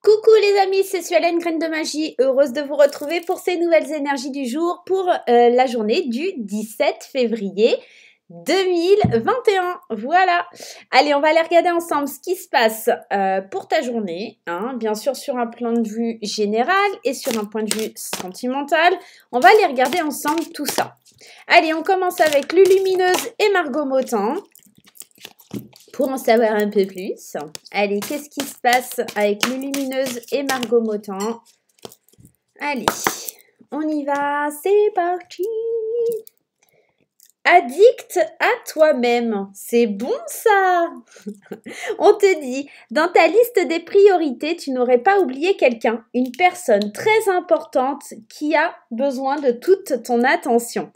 Coucou les amis, c'est Suelen, Graine de Magie, heureuse de vous retrouver pour ces nouvelles énergies du jour pour la journée du 17 février 2021. Voilà. Allez, on va aller regarder ensemble ce qui se passe pour ta journée, hein, bien sûr sur un plan de vue général et sur un point de vue sentimental. On va aller regarder ensemble tout ça. Allez, on commence avec Lulumineuse et Margot Motin. Pour en savoir un peu plus, allez, qu'est-ce qui se passe avec Lulumineuse et Margot Motin? Allez, on y va, c'est parti. Addict à toi-même, c'est bon ça. On te dit, dans ta liste des priorités, tu n'aurais pas oublié quelqu'un, une personne très importante qui a besoin de toute ton attention.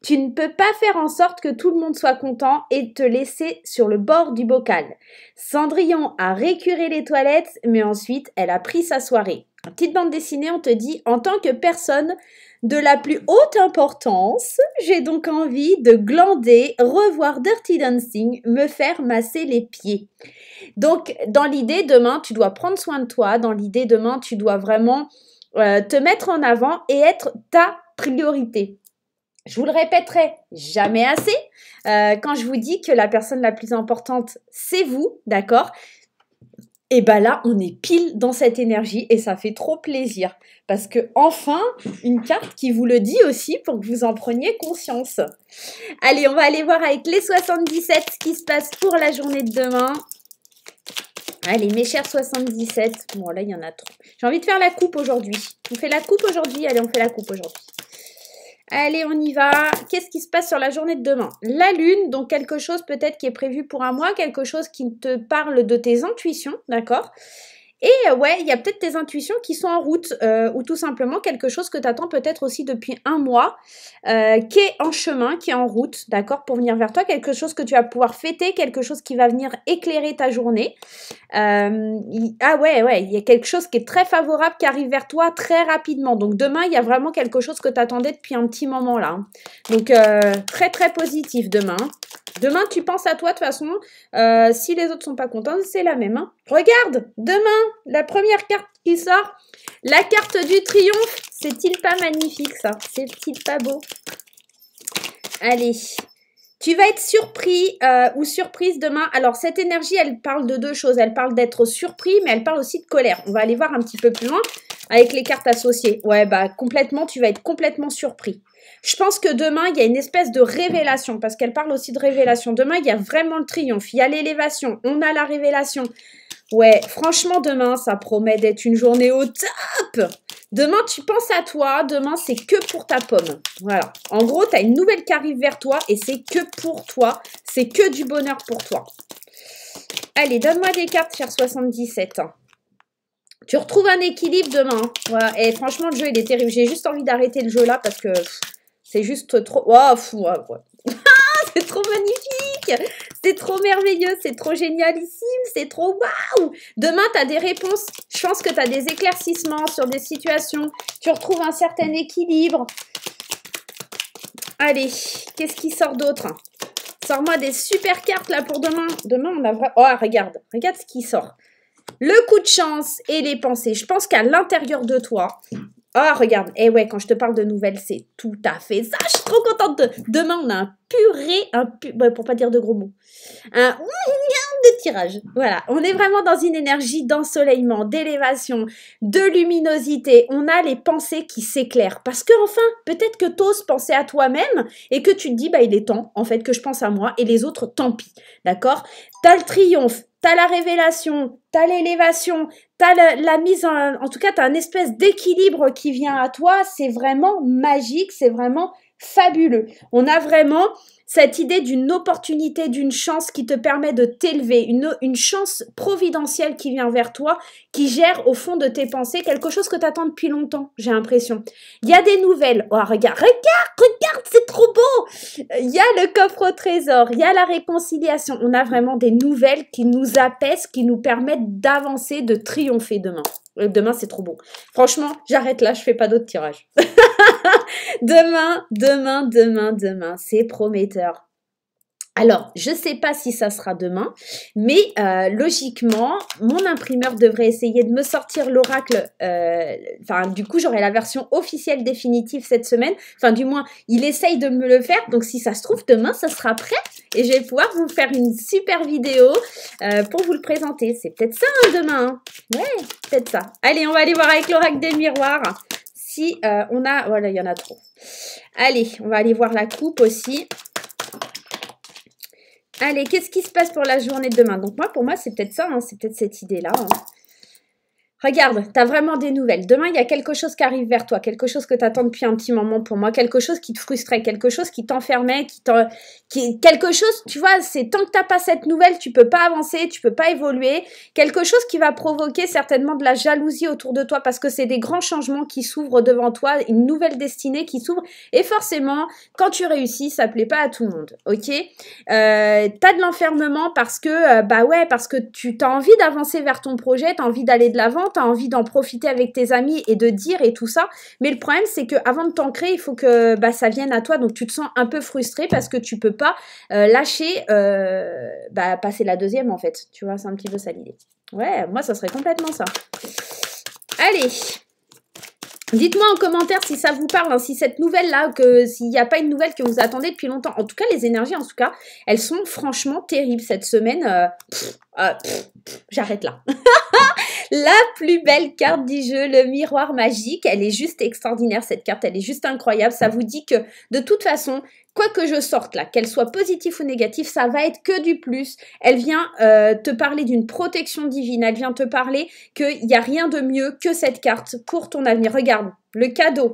Tu ne peux pas faire en sorte que tout le monde soit content et te laisser sur le bord du bocal. Cendrillon a récuré les toilettes, mais ensuite elle a pris sa soirée. En petite bande dessinée, on te dit, en tant que personne de la plus haute importance, j'ai donc envie de glander, revoir Dirty Dancing, me faire masser les pieds. Donc, dans l'idée, demain, tu dois prendre soin de toi. Dans l'idée, demain, tu dois vraiment te mettre en avant et être ta priorité. Je vous le répéterai jamais assez quand je vous dis que la personne la plus importante, c'est vous, d'accord ? Et bien là, on est pile dans cette énergie et ça fait trop plaisir. Parce que enfin, une carte qui vous le dit aussi pour que vous en preniez conscience. Allez, on va aller voir avec les 77 ce qui se passe pour la journée de demain. Allez, mes chers 77. Bon, là, il y en a trop. J'ai envie de faire la coupe aujourd'hui. On fait la coupe aujourd'hui. Allez, on fait la coupe aujourd'hui. Allez, on y va. Qu'est-ce qui se passe sur la journée de demain? La lune, donc quelque chose peut-être qui est prévu pour un mois, quelque chose qui te parle de tes intuitions, d'accord? Et ouais, il y a peut-être tes intuitions qui sont en route ou tout simplement quelque chose que tu attends peut-être aussi depuis un mois qui est en chemin, qui est en route, d'accord, pour venir vers toi, quelque chose que tu vas pouvoir fêter, quelque chose qui va venir éclairer ta journée. Ah ouais, il y a quelque chose qui est très favorable qui arrive vers toi très rapidement. Donc demain, il y a vraiment quelque chose que tu attendais depuis un petit moment là. Hein. Donc très très positif demain. Demain, tu penses à toi de toute façon. Si les autres sont pas contents, c'est la même. Hein. Regarde, demain, la première carte qui sort, la carte du triomphe. C'est-il pas magnifique ça? C'est-il pas beau? Allez, tu vas être surpris ou surprise demain. Alors, cette énergie, elle parle de deux choses. Elle parle d'être surpris, mais elle parle aussi de colère. On va aller voir un petit peu plus loin avec les cartes associées. Ouais, bah complètement, tu vas être complètement surpris. Je pense que demain, il y a une espèce de révélation, parce qu'elle parle aussi de révélation. Demain, il y a vraiment le triomphe, il y a l'élévation, on a la révélation. Ouais, franchement, demain, ça promet d'être une journée au top. Demain, tu penses à toi, demain, c'est que pour ta pomme. Voilà. En gros, tu as une nouvelle qui arrive vers toi et c'est que pour toi. C'est que du bonheur pour toi. Allez, donne-moi des cartes, cher 77. Tu retrouves un équilibre demain. Voilà. Et franchement, le jeu, il est terrible. J'ai juste envie d'arrêter le jeu là parce que c'est juste trop... Oh, fou, ouais. C'est trop magnifique. C'est trop merveilleux. C'est trop génialissime. C'est trop waouh. Demain, tu as des réponses. Je pense que tu as des éclaircissements sur des situations. Tu retrouves un certain équilibre. Allez, qu'est-ce qui sort d'autre? Sors-moi des super cartes là pour demain. Demain, on a vraiment... Oh, regarde. Regarde ce qui sort. Le coup de chance et les pensées. Je pense qu'à l'intérieur de toi... Ah, regarde. Eh ouais, quand je te parle de nouvelles, c'est tout à fait ça. Je suis trop contente. Demain, on a un purée, pour pas dire de gros mots. Un de tirage. Voilà. On est vraiment dans une énergie d'ensoleillement, d'élévation, de luminosité. On a les pensées qui s'éclairent. Parce que enfin, peut-être que tu oses penser à toi-même et que tu te dis, bah, il est temps, en fait, que je pense à moi et les autres, tant pis. D'accord? T'as le triomphe. T'as la révélation, t'as l'élévation, t'as la mise en tout cas, t'as un espèce d'équilibre qui vient à toi. C'est vraiment magique, c'est vraiment fabuleux. On a vraiment cette idée d'une opportunité, d'une chance qui te permet de t'élever, une chance providentielle qui vient vers toi, qui gère au fond de tes pensées quelque chose que t'attends depuis longtemps, j'ai l'impression. Il y a des nouvelles. Oh, regarde, c'est trop beau. Il y a le coffre au trésor, il y a la réconciliation. On a vraiment des nouvelles qui nous apaisent, qui nous permettent d'avancer, de triompher demain. Demain, c'est trop beau. Franchement, j'arrête là, je fais pas d'autres tirages. Demain, c'est prometteur. Alors, je ne sais pas si ça sera demain, mais logiquement, mon imprimeur devrait essayer de me sortir l'oracle. Enfin, du coup, j'aurai la version officielle définitive cette semaine. Enfin, du moins, il essaye de me le faire. Donc, si ça se trouve, demain, ça sera prêt. Et je vais pouvoir vous faire une super vidéo pour vous le présenter. C'est peut-être ça, hein, demain. Hein. Ouais, peut-être ça. Allez, on va aller voir avec l'oracle des miroirs. Si on a... Voilà, il y en a trop. Allez, on va aller voir la coupe aussi. Allez, qu'est-ce qui se passe pour la journée de demain? Donc moi, pour moi, c'est peut-être ça, hein, c'est peut-être cette idée-là. Hein. Regarde, tu as vraiment des nouvelles. Demain, il y a quelque chose qui arrive vers toi, quelque chose que tu attends depuis un petit moment pour moi, quelque chose qui te frustrait, quelque chose qui t'enfermait, quelque chose, tu vois, c'est tant que tu n'as pas cette nouvelle, tu peux pas avancer, tu peux pas évoluer, quelque chose qui va provoquer certainement de la jalousie autour de toi parce que c'est des grands changements qui s'ouvrent devant toi, une nouvelle destinée qui s'ouvre et forcément, quand tu réussis, ça plaît pas à tout le monde, ok? T'as de l'enfermement parce que, bah ouais, parce que tu as envie d'avancer vers ton projet, tu as envie d'aller de l'avant, tu as envie d'en profiter avec tes amis et de dire et tout ça. Mais le problème, c'est qu'avant de t'ancrer, il faut que bah, ça vienne à toi. Donc, tu te sens un peu frustré parce que tu peux pas lâcher, bah, passer la deuxième, en fait. Tu vois, c'est un petit peu ça l'idée. Ouais, moi, ça serait complètement ça. Allez. Dites-moi en commentaire si ça vous parle, hein, si cette nouvelle-là, s'il n'y a pas une nouvelle que vous attendez depuis longtemps. En tout cas, les énergies, en tout cas, elles sont franchement terribles cette semaine. J'arrête là. La plus belle carte du jeu, le miroir magique. Elle est juste extraordinaire, cette carte. Elle est juste incroyable. Ça vous dit que, de toute façon, quoi que je sorte là, qu'elle soit positive ou négative, ça va être que du plus. Elle vient te parler d'une protection divine. Elle vient te parler qu'il n'y a rien de mieux que cette carte pour ton avenir. Regarde, le cadeau.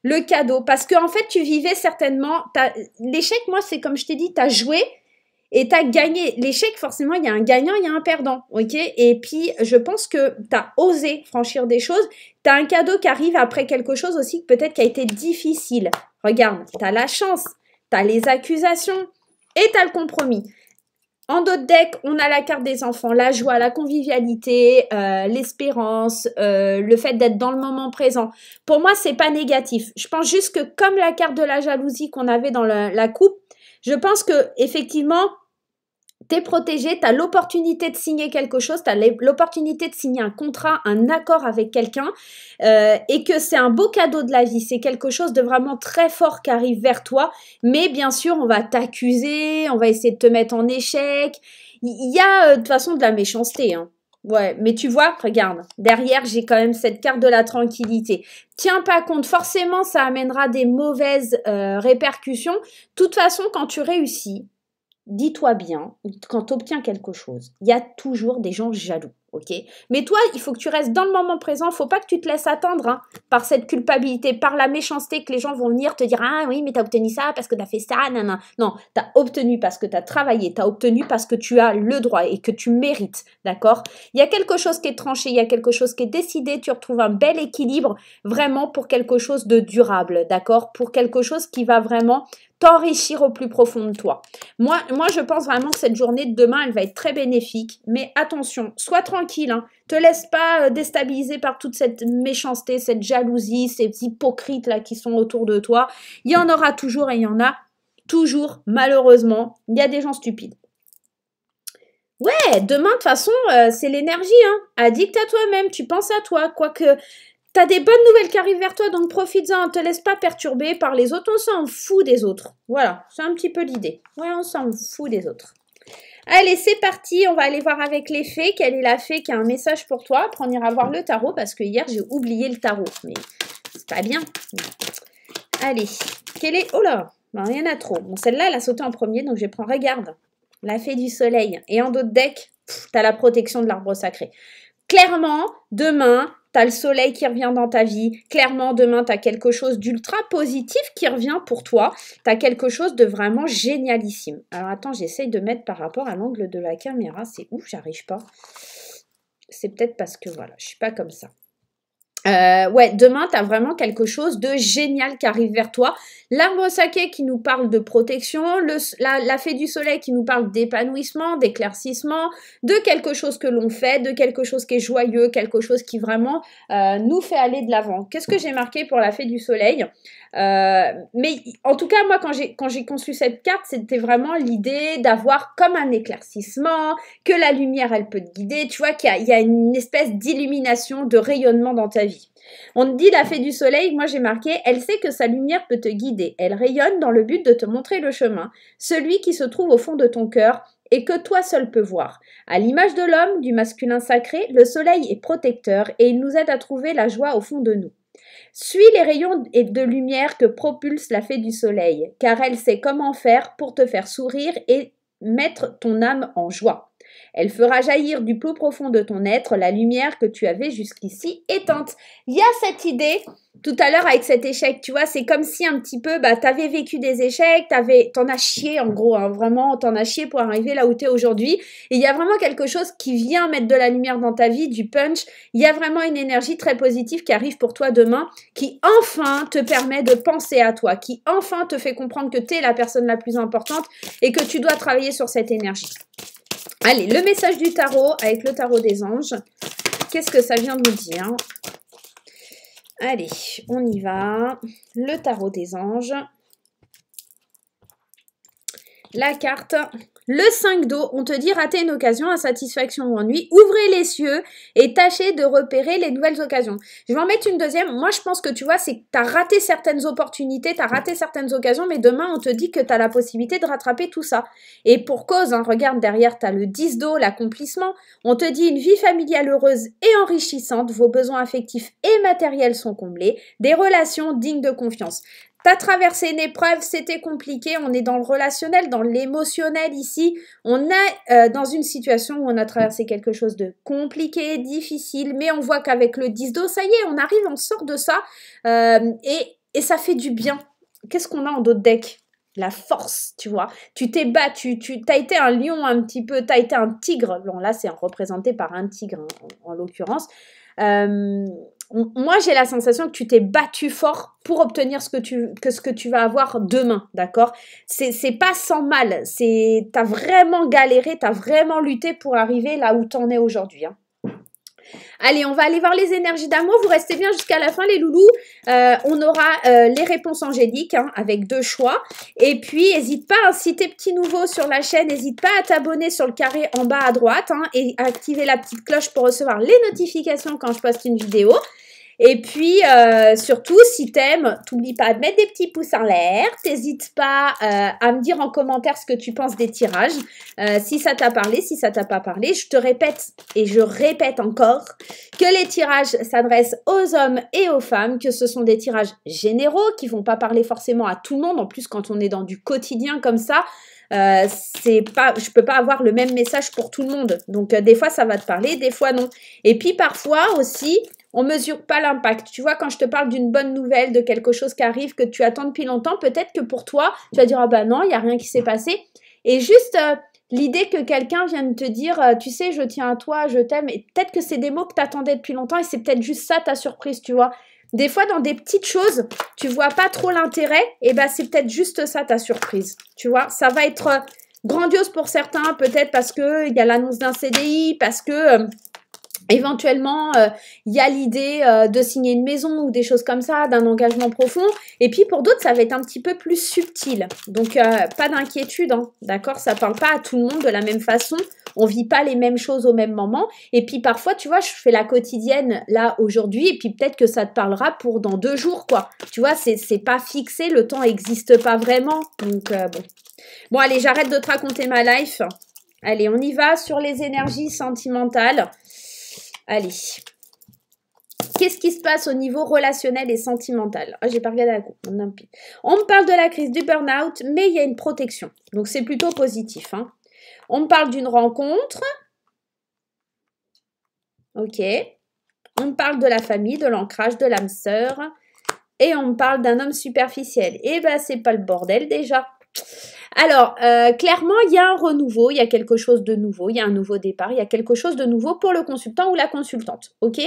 Le cadeau. Parce qu'en fait, tu vivais certainement... L'échec, moi, c'est comme je t'ai dit, tu as joué et tu as gagné. L'échec, forcément, il y a un gagnant, il y a un perdant. Ok. Et puis, je pense que tu as osé franchir des choses. Tu as un cadeau qui arrive après quelque chose aussi peut-être qui a été difficile. Regarde, tu as la chance, tu as les accusations et tu as le compromis. En d'autres decks, on a la carte des enfants, la joie, la convivialité, l'espérance, le fait d'être dans le moment présent. Pour moi, c'est pas négatif. Je pense juste que comme la carte de la jalousie qu'on avait dans la coupe, je pense que effectivement, t'es protégé, tu as l'opportunité de signer quelque chose, tu as l'opportunité de signer un contrat, un accord avec quelqu'un et que c'est un beau cadeau de la vie. C'est quelque chose de vraiment très fort qui arrive vers toi. Mais bien sûr, on va t'accuser, on va essayer de te mettre en échec. Il y a de toute façon de la méchanceté. Hein. Ouais, mais tu vois, regarde, derrière, j'ai quand même cette carte de la tranquillité. Tiens pas compte, forcément, ça amènera des mauvaises répercussions. De toute façon, quand tu réussis, dis-toi bien, quand tu obtiens quelque chose, il y a toujours des gens jaloux, ok? Mais toi, il faut que tu restes dans le moment présent, il ne faut pas que tu te laisses atteindre hein, par cette culpabilité, par la méchanceté que les gens vont venir te dire « Ah oui, mais tu as obtenu ça parce que tu as fait ça, nanana. » Non, tu as obtenu parce que tu as travaillé, tu as obtenu parce que tu as le droit et que tu mérites, d'accord? Il y a quelque chose qui est tranché, il y a quelque chose qui est décidé, tu retrouves un bel équilibre vraiment pour quelque chose de durable, d'accord? Pour quelque chose qui va vraiment t'enrichir au plus profond de toi. Moi, je pense vraiment que cette journée de demain, elle va être très bénéfique. Mais attention, sois tranquille. Hein. Te laisse pas déstabiliser par toute cette méchanceté, cette jalousie, ces hypocrites là qui sont autour de toi. Il y en aura toujours et il y en a toujours, malheureusement. Il y a des gens stupides. Ouais, demain, de toute façon, c'est l'énergie. Hein. Addict à toi-même, tu penses à toi. Quoique... T'as des bonnes nouvelles qui arrivent vers toi, donc profites-en, ne te laisse pas perturber par les autres, on s'en fout des autres. Voilà, c'est un petit peu l'idée. Ouais, on s'en fout des autres. Allez, c'est parti, on va aller voir avec les fées. Quelle est la fée qui a un message pour toi? Après, on ira voir le tarot, parce que hier, j'ai oublié le tarot, mais c'est pas bien. Allez, quelle est... Oh là, ben, il y en a trop. Bon, celle-là, elle a sauté en premier, donc je vais prendre, regarde, la fée du soleil. Et en d'autres decks, t'as la protection de l'arbre sacré. Clairement, demain... Tu as le soleil qui revient dans ta vie. Clairement, demain, tu as quelque chose d'ultra positif qui revient pour toi. Tu as quelque chose de vraiment génialissime. Alors, attends, j'essaye de mettre par rapport à l'angle de la caméra. C'est ouf, j'arrive pas. C'est peut-être parce que, voilà, je suis pas comme ça. Ouais, demain, tu as vraiment quelque chose de génial qui arrive vers toi. L'arbre sacré qui nous parle de protection, la fée du soleil qui nous parle d'épanouissement, d'éclaircissement, de quelque chose que l'on fait, de quelque chose qui est joyeux, quelque chose qui vraiment nous fait aller de l'avant. Qu'est-ce que j'ai marqué pour la fée du soleil? Mais en tout cas, moi, quand j'ai conçu cette carte, c'était vraiment l'idée d'avoir comme un éclaircissement, que la lumière, elle peut te guider, tu vois, qu'il y a une espèce d'illumination, de rayonnement dans ta vie. On te dit la fée du soleil, moi j'ai marqué, elle sait que sa lumière peut te guider, elle rayonne dans le but de te montrer le chemin, celui qui se trouve au fond de ton cœur et que toi seul peux voir. À l'image de l'homme, du masculin sacré, le soleil est protecteur et il nous aide à trouver la joie au fond de nous. Suis les rayons de lumière que propulse la fée du soleil, car elle sait comment faire pour te faire sourire et mettre ton âme en joie. Elle fera jaillir du plus profond de ton être la lumière que tu avais jusqu'ici éteinte. Il y a cette idée, tout à l'heure avec cet échec, tu vois, c'est comme si un petit peu, t'avais vécu des échecs, t'en as chié en gros, hein, vraiment, t'en as chié pour arriver là où t'es aujourd'hui. Et il y a vraiment quelque chose qui vient mettre de la lumière dans ta vie, du punch. Il y a vraiment une énergie très positive qui arrive pour toi demain, qui enfin te permet de penser à toi, qui enfin te fait comprendre que t'es la personne la plus importante et que tu dois travailler sur cette énergie. Allez, le message du tarot avec le tarot des anges. Qu'est-ce que ça vient de nous dire? Allez, on y va. Le tarot des anges. La carte, le 5 d'eau, on te dit rater une occasion, insatisfaction ou ennui, ouvrez les cieux et tâchez de repérer les nouvelles occasions. Je vais en mettre une deuxième. Moi, je pense que tu vois, c'est que tu as raté certaines opportunités, tu as raté certaines occasions, mais demain, on te dit que tu as la possibilité de rattraper tout ça. Et pour cause, hein, regarde derrière, tu as le 10 d'eau, l'accomplissement. On te dit une vie familiale heureuse et enrichissante, vos besoins affectifs et matériels sont comblés, des relations dignes de confiance. T'as traversé une épreuve, c'était compliqué, on est dans le relationnel, dans l'émotionnel ici. On est dans une situation où on a traversé quelque chose de compliqué, difficile, mais on voit qu'avec le 10 d'eau, ça y est, on arrive, on sort de ça et ça fait du bien. Qu'est-ce qu'on a en dos de deck? La force, tu vois. Tu t'es battu, t'as été un lion un petit peu, t'as été un tigre. Bon, là, c'est représenté par un tigre, hein, en l'occurrence. Moi, j'ai la sensation que tu t'es battu fort pour obtenir ce que tu vas avoir demain, d'accord? C'est pas sans mal, t'as vraiment galéré, t'as vraiment lutté pour arriver là où t'en es aujourd'hui, hein. Allez, on va aller voir les énergies d'amour. Vous restez bien jusqu'à la fin, les loulous. On aura les réponses angéliques, hein, avec 2 choix. Et puis, n'hésite pas, hein, si t'es petit nouveau sur la chaîne, n'hésite pas à t'abonner sur le carré en bas à droite, hein, et à activer la petite cloche pour recevoir les notifications quand je poste une vidéo. Et puis, surtout, si t'aimes, t'oublie pas de mettre des petits pouces en l'air. T'hésites pas à me dire en commentaire ce que tu penses des tirages. Si ça t'a parlé, si ça t'a pas parlé. Je te répète, et je répète encore, que les tirages s'adressent aux hommes et aux femmes, que ce sont des tirages généraux qui vont pas parler forcément à tout le monde. En plus, quand on est dans du quotidien comme ça, je peux pas avoir le même message pour tout le monde. Donc, des fois, ça va te parler, des fois, non. Et puis, parfois aussi, on mesure pas l'impact. Tu vois, quand je te parle d'une bonne nouvelle, de quelque chose qui arrive, que tu attends depuis longtemps, peut-être que pour toi, tu vas dire, ah bah non, il n'y a rien qui s'est passé. Et juste l'idée que quelqu'un vienne te dire, tu sais, je tiens à toi, je t'aime, et peut-être que c'est des mots que tu attendais depuis longtemps, et c'est peut-être juste ça ta surprise, tu vois. Des fois, dans des petites choses, tu vois pas trop l'intérêt, et bah c'est peut-être juste ça ta surprise. Tu vois, ça va être grandiose pour certains, peut-être parce qu'il y a l'annonce d'un CDI, parce que... éventuellement, il y a l'idée de signer une maison ou des choses comme ça, d'un engagement profond. Et puis pour d'autres, ça va être un petit peu plus subtil. Donc, pas d'inquiétude, hein, d'accord? Ça parle pas à tout le monde de la même façon. On vit pas les mêmes choses au même moment. Et puis parfois, tu vois, je fais la quotidienne là aujourd'hui. Et puis peut-être que ça te parlera pour dans 2 jours, quoi. Tu vois, c'est pas fixé. Le temps n'existe pas vraiment. Donc, bon. Bon, allez, j'arrête de te raconter ma life. Allez, on y va sur les énergies sentimentales. Allez, qu'est-ce qui se passe au niveau relationnel et sentimental? Ah, j'ai pas regardé la coupe. On me parle de la crise du burn-out, mais il y a une protection. Donc, c'est plutôt positif, hein. On me parle d'une rencontre. Ok. On me parle de la famille, de l'ancrage, de l'âme sœur. Et on me parle d'un homme superficiel. Eh ben, c'est pas le bordel déjà. Alors, clairement, il y a un renouveau, il y a quelque chose de nouveau, il y a un nouveau départ, il y a quelque chose de nouveau pour le consultant ou la consultante, ok?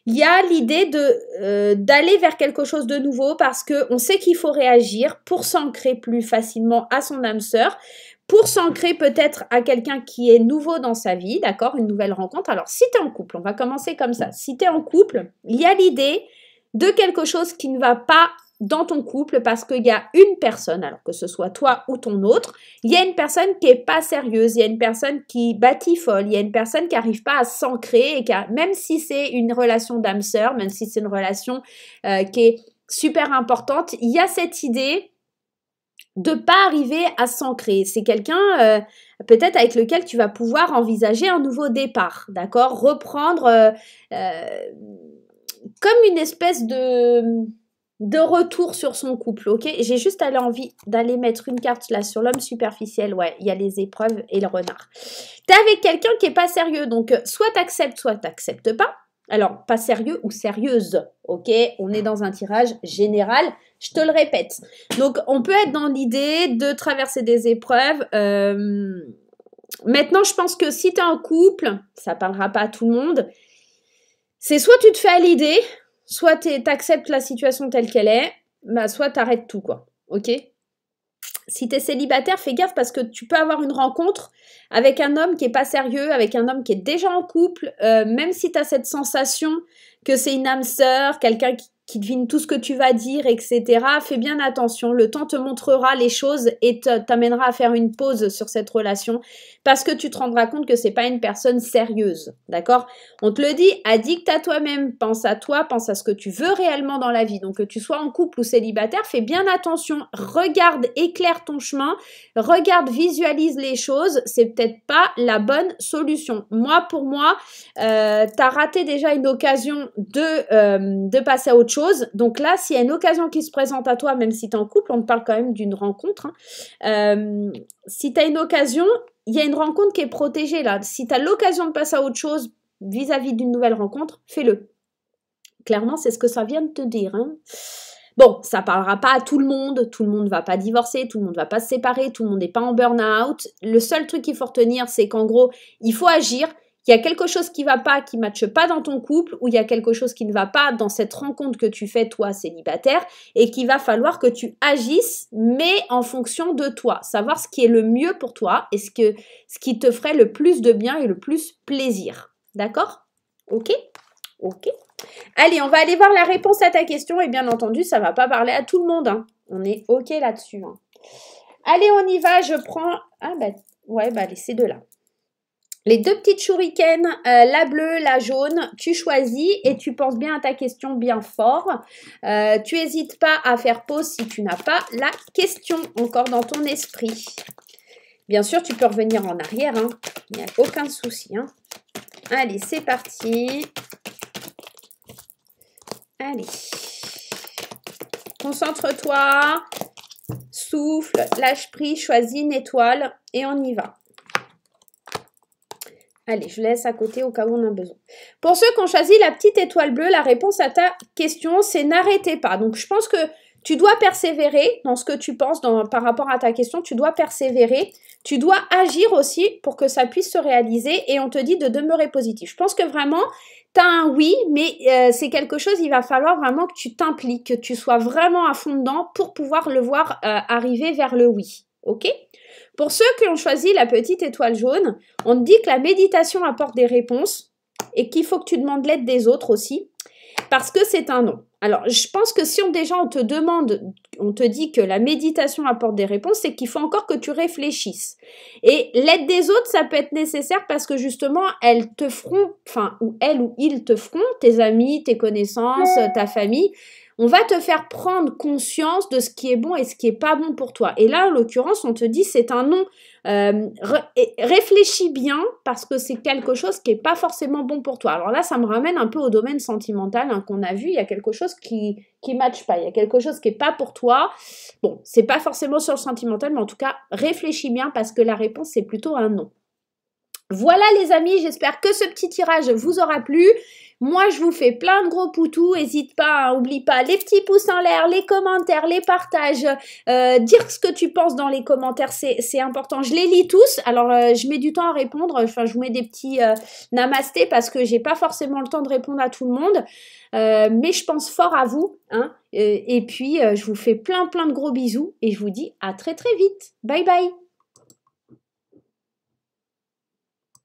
Il y a l'idée d'aller vers quelque chose de nouveau parce qu'on sait qu'il faut réagir pour s'ancrer plus facilement à son âme sœur, pour s'ancrer peut-être à quelqu'un qui est nouveau dans sa vie, d'accord? Une nouvelle rencontre. Alors, si tu es en couple, on va commencer comme ça. Si tu es en couple, il y a l'idée de quelque chose qui ne va pas dans ton couple parce qu'il y a une personne, alors que ce soit toi ou ton autre, il y a une personne qui est pas sérieuse, il y a une personne qui batifole, il y a une personne qui n'arrive pas à s'ancrer et même si c'est une relation d'âme sœur, même si c'est une relation qui est super importante, il y a cette idée de pas arriver à s'ancrer. C'est quelqu'un peut-être avec lequel tu vas pouvoir envisager un nouveau départ, d'accord? Reprendre comme une espèce de retour sur son couple, ok? J'ai juste envie d'aller mettre une carte là sur l'homme superficiel. Ouais, il y a les épreuves et le renard. T'es avec quelqu'un qui est pas sérieux, donc soit t'acceptes pas. Alors, pas sérieux ou sérieuse, ok? On est dans un tirage général, je te le répète. Donc, on peut être dans l'idée de traverser des épreuves. Maintenant, je pense que si t'es en couple, ça parlera pas à tout le monde, c'est soit tu te fais à l'idée, soit t'acceptes la situation telle qu'elle est, bah soit t'arrêtes tout, quoi. Ok? Si t'es célibataire, fais gaffe parce que tu peux avoir une rencontre avec un homme qui est pas sérieux, avec un homme qui est déjà en couple, même si t'as cette sensation que c'est une âme sœur, quelqu'un qui devine tout ce que tu vas dire, etc. Fais bien attention, le temps te montrera les choses et t'amènera à faire une pause sur cette relation parce que tu te rendras compte que c'est pas une personne sérieuse, d'accord? On te le dit, addict à toi-même, pense à toi, pense à ce que tu veux réellement dans la vie. Donc que tu sois en couple ou célibataire, fais bien attention, regarde, éclaire ton chemin, regarde, visualise les choses, c'est peut-être pas la bonne solution. Moi, pour moi, t'as raté déjà une occasion de passer à autre chose. Donc là, s'il y a une occasion qui se présente à toi, même si tu es en couple, on te parle quand même d'une rencontre. Si tu as une occasion, il y a une rencontre qui est protégée là. Si tu as l'occasion de passer à autre chose vis-à-vis d'une nouvelle rencontre, fais-le. Clairement, c'est ce que ça vient de te dire. Hein. Bon, ça parlera pas à tout le monde va pas divorcer, tout le monde va pas se séparer, tout le monde n'est pas en burn-out. Le seul truc qu'il faut retenir, c'est qu'en gros, il faut agir. Il y a quelque chose qui va pas, qui matche pas dans ton couple, ou il y a quelque chose qui ne va pas dans cette rencontre que tu fais, toi, célibataire, et qu'il va falloir que tu agisses, mais en fonction de toi. Savoir ce qui est le mieux pour toi et ce qui te ferait le plus de bien et le plus plaisir. D'accord? Ok? Ok. Allez, on va aller voir la réponse à ta question, et bien entendu, ça va pas parler à tout le monde. Hein. On est ok là-dessus. Hein. Allez, on y va, je prends... Ah, bah, ouais, bah, allez, ces deux-là. Les deux petites shurikens, la bleue, la jaune, tu choisis et tu penses bien à ta question bien fort. Tu n'hésites pas à faire pause si tu n'as pas la question encore dans ton esprit. Bien sûr, tu peux revenir en arrière, hein. Il n'y a aucun souci. Hein. Allez, c'est parti. Allez. Concentre-toi, souffle, lâche prise, choisis une étoile et on y va. Allez, je laisse à côté au cas où on a besoin. Pour ceux qui ont choisi la petite étoile bleue, la réponse à ta question, c'est n'arrêtez pas. Donc, je pense que tu dois persévérer dans ce que tu penses par rapport à ta question. Tu dois persévérer. Tu dois agir aussi pour que ça puisse se réaliser et on te dit de demeurer positif. Je pense que vraiment, tu as un oui, mais c'est quelque chose, il va falloir vraiment que tu t'impliques, que tu sois vraiment à fond dedans pour pouvoir le voir arriver vers le oui. Ok ? Pour ceux qui ont choisi la petite étoile jaune, on te dit que la méditation apporte des réponses et qu'il faut que tu demandes l'aide des autres aussi parce que c'est un non. Alors, je pense que si déjà on te dit que la méditation apporte des réponses, c'est qu'il faut encore que tu réfléchisses. Et l'aide des autres, ça peut être nécessaire parce que justement, elles te feront, ou ils te feront, tes amis, tes connaissances, ta famille, on va te faire prendre conscience de ce qui est bon et ce qui est pas bon pour toi. Et là, en l'occurrence, on te dit c'est un non. Réfléchis bien parce que c'est quelque chose qui est pas forcément bon pour toi. Alors là, ça me ramène un peu au domaine sentimental hein, qu'on a vu. Il y a quelque chose qui matche pas. Il y a quelque chose qui est pas pour toi. Bon, c'est pas forcément sur le sentimental, mais en tout cas, réfléchis bien parce que la réponse, c'est plutôt un non. Voilà les amis, j'espère que ce petit tirage vous aura plu. Moi, je vous fais plein de gros poutous. N'hésite pas, hein, oublie pas les petits pouces en l'air, les commentaires, les partages, dire ce que tu penses dans les commentaires, c'est important. Je les lis tous. Alors, je mets du temps à répondre. Enfin, je vous mets des petits namastés parce que j'ai pas forcément le temps de répondre à tout le monde. Mais je pense fort à vous, hein. Et puis, je vous fais plein de gros bisous et je vous dis à très très vite. Bye bye.